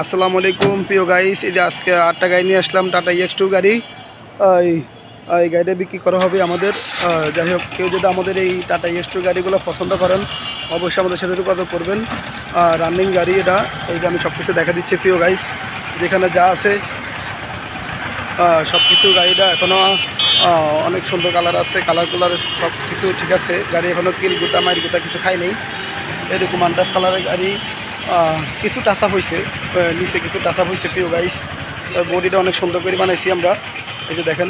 আসসালামু আলাইকুম প্রিয় গাইস, এই যে আজকে 8টা গাড়ি নিয়ে আসলাম, টাটা EX2 গাড়ি। এই এই গাড়িটা বিক্রি করা হবে আমাদের। যাই হোক, কেউ যদি আমাদের এই টাটা EX2 গাড়িগুলো পছন্দ করেন অবশ্যই আমাদের সাথে যোগাযোগ করবেন। রানিং গাড়ি এটা, এইটা আমি সব কিছু দেখা দিচ্ছি প্রিয় গাইস। যেখানে যা আছে সব কিছু, গাড়িটা এখনও অনেক সুন্দর কালার আছে, কালার সব কিছু ঠিক আছে। গাড়ি এখনও কিল গুতা মাইর গুতা কিছু খাই নেই। এরকম আন্দাজ কালারের গাড়ি, কিছু টাচ আপ হয়েছে, নিচে কিছু টাচ আপ হয়েছে প্রিয় গাইস। বডিটা অনেক সুন্দর করে বানাইছি আমরা। এই যে দেখেন,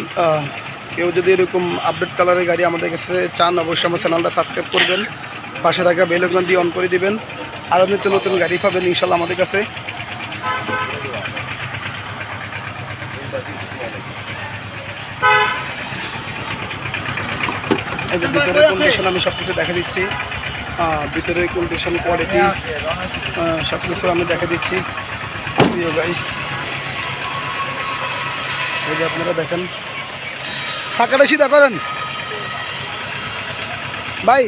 কেউ যদি এরকম আপডেট কালারের গাড়ি আমাদের কাছে চান অবশ্যই আমার চ্যানেলটা সাবস্ক্রাইব করবেন, পাশে থাকা বেল আইকন দিয়ে অন করে দিবেন। আরও নিত্য নতুন গাড়ি পাবেন ইনশাল্লাহ আমাদের কাছে। এই যে ভিতরের কন্ডিশন আমি সব কিছু দেখা দিচ্ছি, ভিতরের কন্ডিশন, কোয়ালিটি সব কিছু আমি দেখা দিচ্ছি প্রিয় গাইস। এই যে আপনারা দেখেন, চাকাটা সিধা করেন ভাই,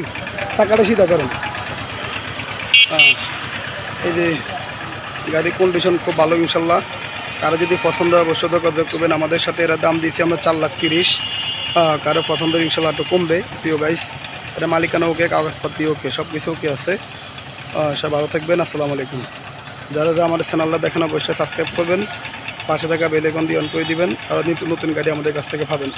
চাকাটা সিধা করেন। এই যে গাড়ির কন্ডিশন খুব ভালো ইনশাল্লাহ। কারো যদি পছন্দ হয় অবশ্যই যোগাযোগ করবেন আমাদের সাথে। এরা দাম দিচ্ছি আমরা 4,30,000। কারো পছন্দ ইনশাল্লাহ একটু কমবে প্রিয় গাইস। এটা মালিকানা ওকে, কাগজপাতি ওকে, সব কিছু ওকে আছে। সব ভালো থাকবেন, আসসালামু আলাইকুম। যারা আমাদের চ্যানেলটা দেখেন অবশ্যই সাবস্ক্রাইব করবেন, পাশে থাকা বেল আইকন দিয়ে অন করে দিবেন। আর নতুন গাড়ি আমাদের কাছ থেকে পাবেন।